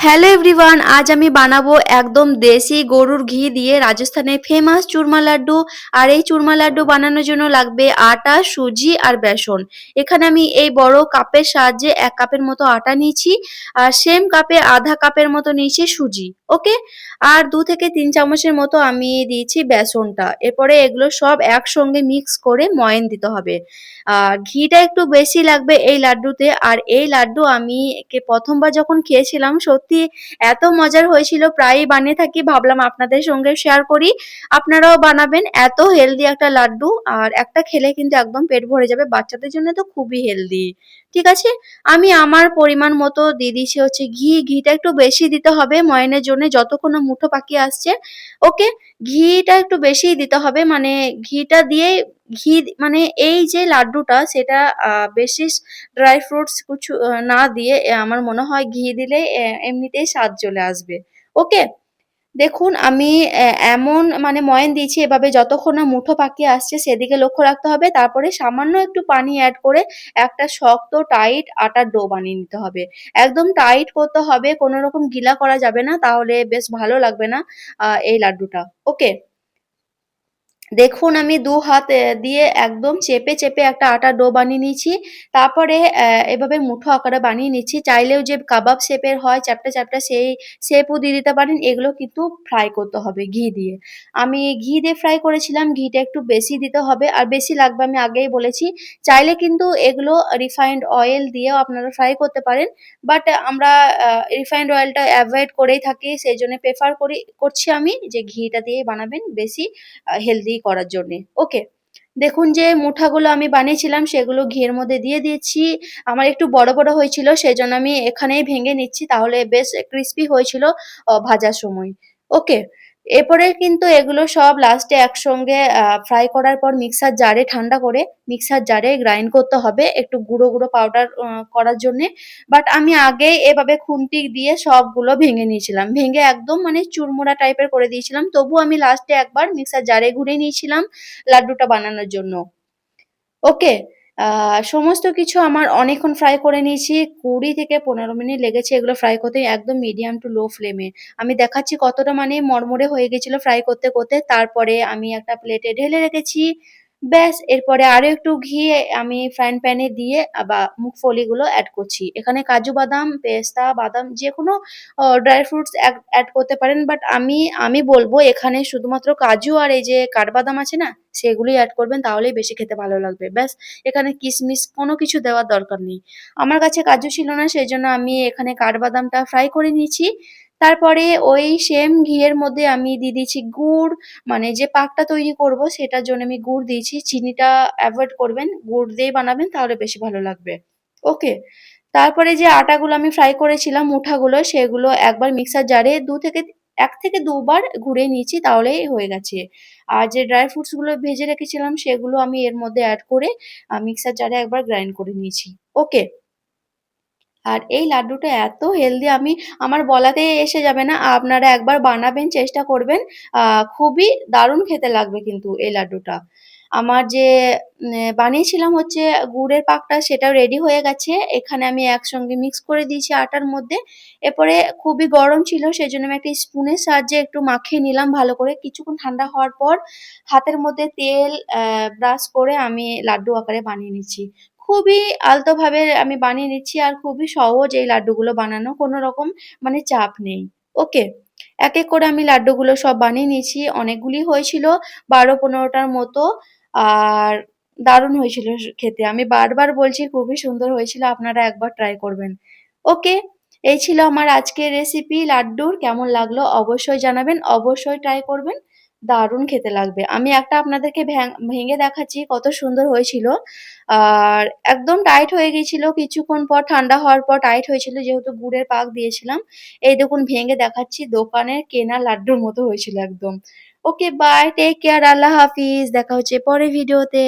Hello everyone, আজ আমি বানাবো একদম দেশি গরুর ঘি দিয়ে রাজস্থানের ফেমাস চুরমা লাড্ডু। আর এই চুরমা লাড্ডু বানানোর জন্য লাগবে আটা, সুজি আর বেসন। এখানে আমি এই বড় কাপের সাহায্যে 1 কাপের মতো আটা নিয়েছি, আর সেম কাপে আধা কাপের মতো নিয়েছি সুজি। ওকে, আর 2 থেকে 3 চামচের মতো আমি দিয়েছি বেসনটা। এরপরে এগুলো সব একসঙ্গে মিক্স করে ময়ান দিতে হবে। ঘিটা একটু বেশি লাগবে এই লাড্ডুতে। আর এই লাড্ডু আমি প্রথমবার যখন খেয়েছিলাম সত্যি এত মজার হয়েছিল, প্রায়ই বানিয়ে থাকি, ভাবলাম আপনাদের সঙ্গে শেয়ার করি। আপনারাও বানাবেন, এত হেলদি একটা লাড্ডু, আর একটা খেলে কিন্তু একদম পেট ভরে যাবে, বাচ্চাদের জন্য তো খুবই হেলদি। ঠিক আছে, আমি আমার পরিমাণ মতো দিয়ে দিচ্ছি হচ্ছে ঘিটা একটু বেশি দিতে হবে ময়ানের জন্য, যতক্ষণ না মুঠো পাকিয়ে আসছে। ওকে, ঘিটা একটু বেশিই দিতে হবে, মানে ঘিটা দিয়ে ঘি মানে এই যে লাড্ডুটা সেটা বেশি ড্রাই ফ্রুটস কিছু না দিয়ে আমার মনে হয় ঘি দিলে এমনিতেই স্বাদ চলে আসবে। ওকে, দেখুন আমি এমন মানে ময়ান দিয়েছি এভাবে, যতক্ষণ না মুঠো পাকিয়ে আসছে সেদিকে লক্ষ্য রাখতে হবে। তারপরে সামান্য একটু পানি এড করে একটা শক্ত টাইট আটার ডো বানিয়ে নিতে হবে। একদম টাইট করতে হবে, কোনো রকম গিলা করা যাবে না, তাহলে বেশ ভালো লাগবে না এই লাড্ডুটা। ওকে, দেখুন আমি 2 হাত দিয়ে একদম চেপে একটা আটার ডো বানিয়ে নিয়েছি। তারপরে এভাবে মুঠো আকারে বানিয়ে নিচ্ছি। চাইলেও যে কাবাব শেপের হয় চ্যাপ্টা সেই শেপও দিয়ে দিতে পারেন। এগুলো কিন্তু ফ্রাই করতে হবে ঘি দিয়ে। আমি ঘি দিয়ে ফ্রাই করেছিলাম, ঘিটা একটু বেশি দিতে হবে আর বেশি লাগবে আমি আগেই বলেছি। চাইলে কিন্তু এগুলো রিফাইন্ড অয়েল দিয়েও আপনারা ফ্রাই করতে পারেন। বাট আমরা রিফাইন্ড অয়েলটা এভয়েড করেই থাকি, সেইজন্য প্রেফার করছি আমি যে ঘিটা দিয়েই বানাবেন বেশি হেলদি করার জন্যে। ওকে, দেখুন যে মুঠাগুলো আমি বানিয়েছিলাম সেগুলো ঘিয়ের মধ্যে দিয়ে দিয়েছি। আমার একটু বড় হয়েছিল সেজন্য আমি এখানেই ভেঙে নিচ্ছি, তাহলে বেশ ক্রিসপি হয়েছিল ভাজার সময়। ওকে, এরপরে কিন্তু এগুলো সব লাস্টে একসঙ্গে ফ্রাই করার পর ঠান্ডা করে মিক্সার জারে গ্রাইন্ড করতে হবে একটু গুঁড়ো পাউডার করার জন্যে। বাট আমি আগেই এভাবে খুন্তি দিয়ে সবগুলো ভেঙে নিয়েছিলাম। ভেঙে একদম মানে চুরমুরা টাইপের করে দিয়েছিলাম। তবুও আমি লাস্টে একবার মিক্সার জারে ঘুরিয়ে নিয়েছিলাম লাড্ডুটা বানানোর জন্য। ওকে, আ সমস্ত কিছু আমার অনেকক্ষণ ফ্রাই করে নিয়েছি। ২০ থেকে ১৫ মিনিট লেগেছে এগুলো ফ্রাই করতে, একদম মিডিয়াম টু লো ফ্লেমে। আমি দেখাচ্ছি কতটা মানে মরমরে হয়ে গেছিল ফ্রাই করতে। তারপরে আমি একটা প্লেটে ঢেলে রেখেছি। ব্যাস, এরপরে আরো একটু ঘি আমি ফ্রাইং প্যানে দিয়ে মুগফলিগুলো এড করছি। এখানে কাজু বাদাম, পেস্তা বাদাম যেকোনো ড্রাই ফ্রুটস এড করতে পারেন। বাট আমি বলব এখানে শুধুমাত্র কাজু আর এই যে কাঠবাদাম আছে না? সেগুলোই এড করবেন, তাহলেই বেশি খেতে ভালো লাগবে। ব্যাস, এখানে কিশমিশ কোনো কিছু দেওয়ার দরকার নেই। আমার কাছে কাজু ছিল না, সেজন্য আমি এখানে কাঠবাদামটা ফ্রাই করে নিয়েছি। তারপরে ওই সেম ঘিয়ের মধ্যে আমি দিয়ে দিয়েছি গুড়, মানে যে পাকটা তৈরি করব সেটার জন্য আমি গুড় দিয়েছি। চিনিটা এভয়েড করবেন, গুড় দিয়েই বানাবেন তাহলে বেশি ভালো লাগবে। ওকে, তারপরে যে আটাগুলো আমি ফ্রাই করেছিলাম মুঠাগুলো, সেগুলো একবার মিক্সার জারে ১ থেকে ২ বার ঘুরিয়ে নিয়েছি, তাহলেই হয়ে গেছে। আর যে ড্রাই ফ্রুটস গুলো ভেজে রেখেছিলাম সেগুলো আমি এর মধ্যে এড করে মিক্সার জারে একবার গ্রাইন্ড করে নিয়েছি। ওকে, আর এই লাড্ডুটা এত হেলদি আমার বলাতেই এসে যাবে না। আপনারা একবার বানাবেন, চেষ্টা করবেন। আ খুবই দারুণ খেতে লাগবে কিন্তু এই লাড্ডুটা। আমার যে বানিয়েছিলাম হচ্ছে গুড়ের পাকটা সেটাও রেডি হয়ে গেছে। এখানে আমি একসঙ্গে মিক্স করে দিয়েছি আটার মধ্যে। এরপরে খুবই গরম ছিল সেজন্য আমি একটা স্পুনের সাহায্যে একটু মাখিয়ে নিলাম ভালো করে। কিছুক্ষণ ঠান্ডা হওয়ার পর হাতের মধ্যে তেল ব্রাশ করে আমি লাড্ডু আকারে বানিয়ে নিচ্ছি। খুবই আলতোভাবে আমি বানিয়ে নিচ্ছি আর খুবই সহজ এই লাড্ডুগুলো বানানো। কোনো রকম মানে চাপ নেই। ওকে। এক করে আমি লাড্ডুগুলো সব বানিয়ে নিয়েছি। অনেকগুলি হয়েছিল, ১২-১৫ টার মতো। আর দারুণ হয়েছিল খেতে। আমি বারবার বলছি খুবই সুন্দর হয়েছিল। আপনারা একবার ট্রাই করবেন। ওকে। এই ছিল আমার আজকের রেসিপি লাড্ডুর। কেমন লাগলো অবশ্যই জানাবেন। অবশ্যই ট্রাই করবেন। দারুণ খেতে লাগবে। আমি একটা আপনাদেরকে ভেঙে দেখাচ্ছি কত সুন্দর হয়েছিল। আর একদম টাইট হয়ে গিয়েছিল। কিছুক্ষণ পর ঠান্ডা হওয়ার পর টাইট হয়েছিল, যেহেতু গুড়ের পাক দিয়েছিলাম। এই দেখুন ভেঙে দেখাচ্ছি, দোকানের কেনা লাড্ডুর মতো হয়েছিল একদম। ওকে, বাই, টেক কেয়ার, আল্লাহ হাফিজ। দেখা হচ্ছে পরের ভিডিওতে।